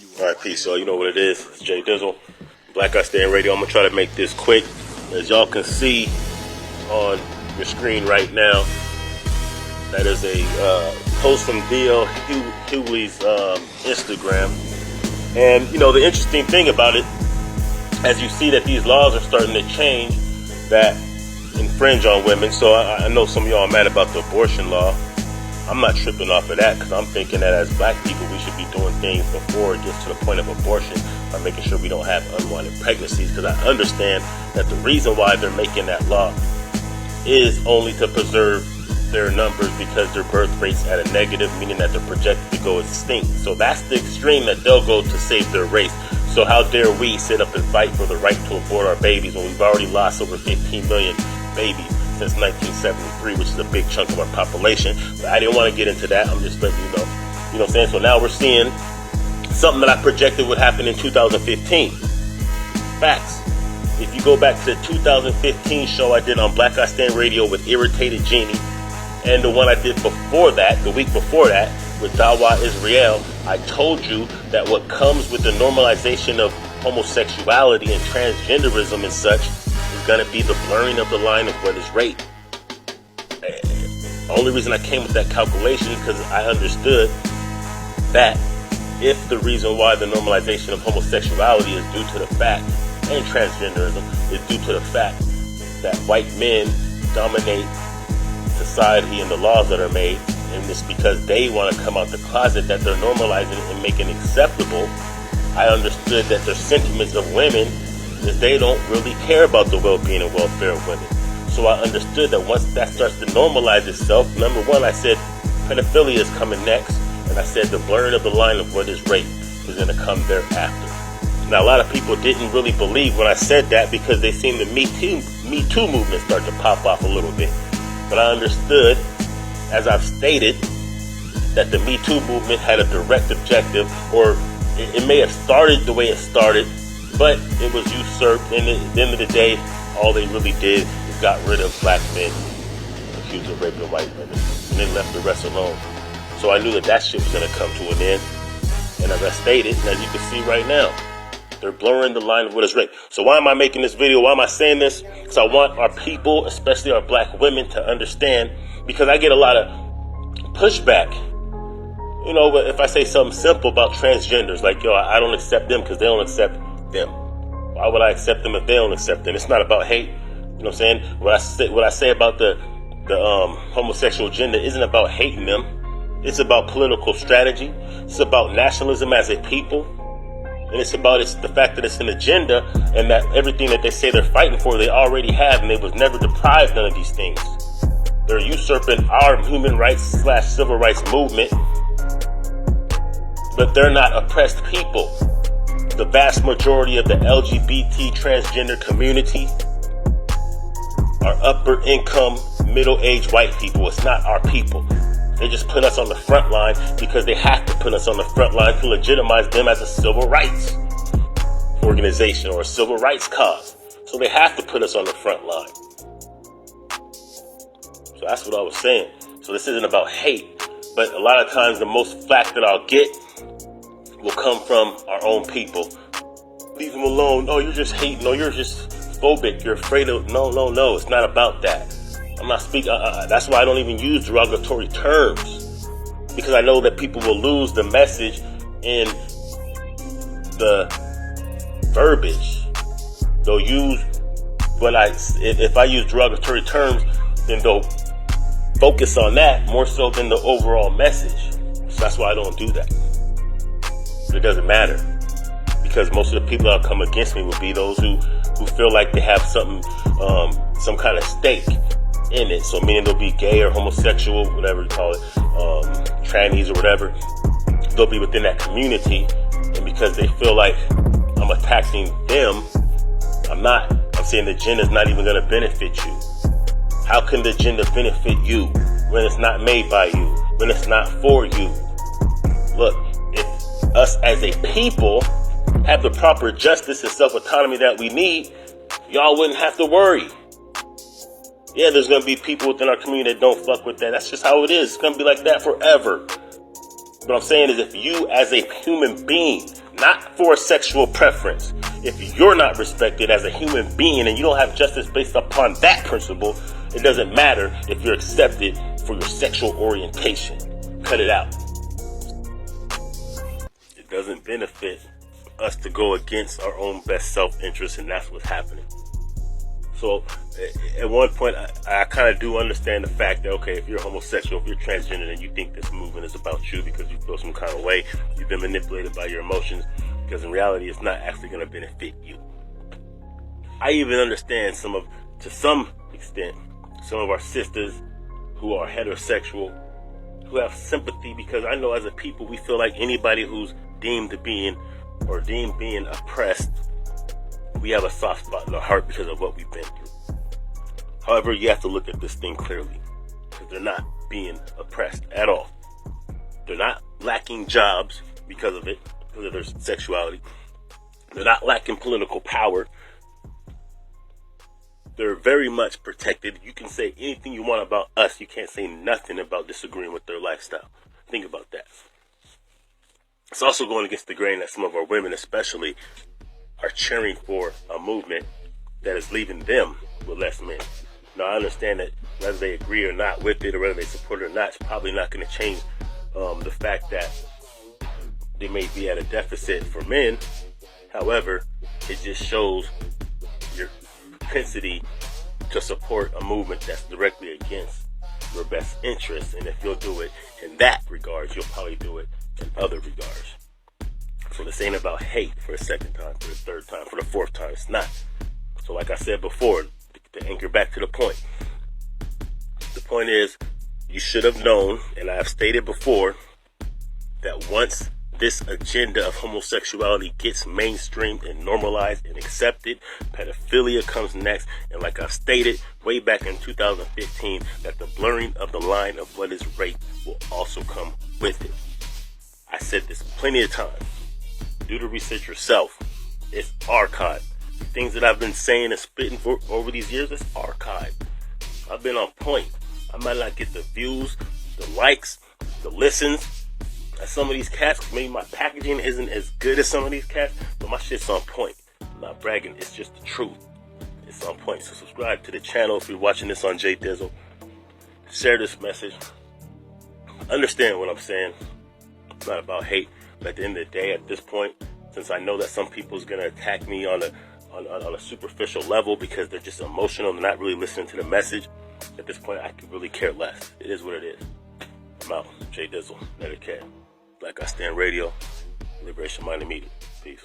All right, peace. So you know what it is. It's Jay Dizzle, Legalized Radio. I'm going to try to make this quick. As y'all can see on your screen right now, that is a post from D.L. Hughley's Instagram. And, you know, the interesting thing about it, as you see that these laws are starting to change that infringe on women. So I know some of y'all are mad about the abortion law. I'm not tripping off of that, because I'm thinking that as black people, we should be doing things before it gets to the point of abortion by making sure we don't have unwanted pregnancies. Because I understand that the reason why they're making that law is only to preserve their numbers, because their birth rate's at a negative, meaning that they're projected to go extinct. So that's the extreme that they'll go to save their race. So how dare we sit up and fight for the right to abort our babies when we've already lost over 15 million babies since 1973, which is a big chunk of our population. But I didn't want to get into that. I'm just letting you know. You know what I'm saying? So now we're seeing something that I projected would happen in 2015. Facts. If you go back to the 2015 show I did on Black I Stand Radio with Irritated Genie, and the one I did before that, the week before that, with Dawa Israel, I told you that what comes with the normalization of homosexuality and transgenderism and such is going to be the blurring of the line of what is rape. The only reason I came with that calculation is because I understood that if the reason why the normalization of homosexuality is due to the fact, and transgenderism is due to the fact that white men dominate society and the laws that are made, and it's because they want to come out the closet that they're normalizing it and making it acceptable. I understood that their sentiments of women is they don't really care about the well-being and welfare of women. So I understood that once that starts to normalize itself, number one, I said pedophilia is coming next, and I said the blurring of the line of what is rape is going to come thereafter. Now, a lot of people didn't really believe when I said that, because they seen the Me Too movement start to pop off a little bit. But I understood, as I've stated, that the Me Too movement had a direct objective, or it may have started the way it started, but it was usurped. And at the end of the day, all they really did is got rid of black men accused of raping white women, and they left the rest alone. So I knew that that shit was going to come to an end. And as I stated, and as you can see right now, they're blurring the line of what is rape. So why am I making this video? Why am I saying this? Because I want our people, especially our black women, to understand, because I get a lot of pushback. You know, if I say something simple about transgenders, like, yo, I don't accept them because they don't accept them. Why would I accept them if they don't accept them? It's not about hate. You know what I'm saying? What I say about the homosexual agenda isn't about hating them. It's about political strategy. It's about nationalism as a people. And it's the fact that it's an agenda, and that everything that they say they're fighting for, they already have, and they was never deprived none of these things. They're usurping our human rights / civil rights movement, but they're not oppressed people. The vast majority of the LGBT transgender community are upper income, middle-aged white people. It's not our people. They just put us on the front line because they have to put us on the front line to legitimize them as a civil rights organization or a civil rights cause. So they have to put us on the front line. So that's what I was saying. So this isn't about hate, but a lot of times the most flack that I'll get will come from our own people. Leave them alone. Oh, you're just hating. Oh, you're just phobic. You're afraid of... No. It's not about that. I'm not speaking. That's why I don't even use derogatory terms, because I know that people will lose the message in the verbiage. They'll use if I use derogatory terms, then they'll focus on that more so than the overall message. So that's why I don't do that. But it doesn't matter, because most of the people that come against me will be those who feel like they have something, some kind of stake in it. So meaning they'll be gay or homosexual, whatever you call it, trannies or whatever. They'll be within that community, and because they feel like I'm attacking them, I'm not. I'm saying the agenda's not even going to benefit you. How can the agenda benefit you when it's not made by you, when it's not for you? Look, if us as a people have the proper justice and self-autonomy that we need, y'all wouldn't have to worry. Yeah, there's going to be people within our community that don't fuck with that. That's just how it is. It's going to be like that forever. What I'm saying is, if you as a human being, not for a sexual preference. If you're not respected as a human being and you don't have justice based upon that principle, it doesn't matter if you're accepted for your sexual orientation. Cut it out. It doesn't benefit us to go against our own best self-interest, and that's what's happening. So at one point, I kind of do understand the fact that, okay, if you're homosexual, if you're transgender, and you think this movement is about you because you feel some kind of way, you've been manipulated by your emotions, because in reality, it's not actually going to benefit you. I even understand to some extent, some of our sisters who are heterosexual, who have sympathy, because I know as a people, we feel like anybody who's deemed being oppressed, we have a soft spot in our heart because of what we've been through. However, you have to look at this thing clearly, because they're not being oppressed at all. They're not lacking jobs because of it, because of their sexuality. They're not lacking political power. They're very much protected. You can say anything you want about us. You can't say nothing about disagreeing with their lifestyle. Think about that. It's also going against the grain that some of our women especially are cheering for a movement that is leaving them with less men. Now, I understand that whether they agree or not with it, or whether they support it or not, it's probably not going to change the fact that they may be at a deficit for men. However, it just shows your propensity to support a movement that's directly against your best interests. And if you'll do it in that regards, you'll probably do it in other regards. So this ain't about hate for a second time, for the third time, for the fourth time. It's not. So like I said before, to anchor back to the point is, you should have known, and I have stated before, that once this agenda of homosexuality gets mainstreamed and normalized and accepted, pedophilia comes next. And like I've stated way back in 2015, that the blurring of the line of what is rape will also come with it. I said this plenty of times. Do the research yourself. It's archived. The things that I've been saying and spitting for over these years, it's archived. I've been on point. I might not get the views, the likes, the listens as some of these cats. Maybe my packaging isn't as good as some of these cats, but my shit's on point. I'm not bragging. It's just the truth. It's on point. So subscribe to the channel if you're watching this on J Dizzle. Share this message. Understand what I'm saying. It's not about hate. But at the end of the day, at this point, since I know that some people's gonna attack me on a superficial level because they're just emotional and not really listening to the message, at this point, I could really care less. It is what it is. I'm out. J Dizzle, Netter Cat. Black I Stand Radio, Liberation Minded Media. Peace.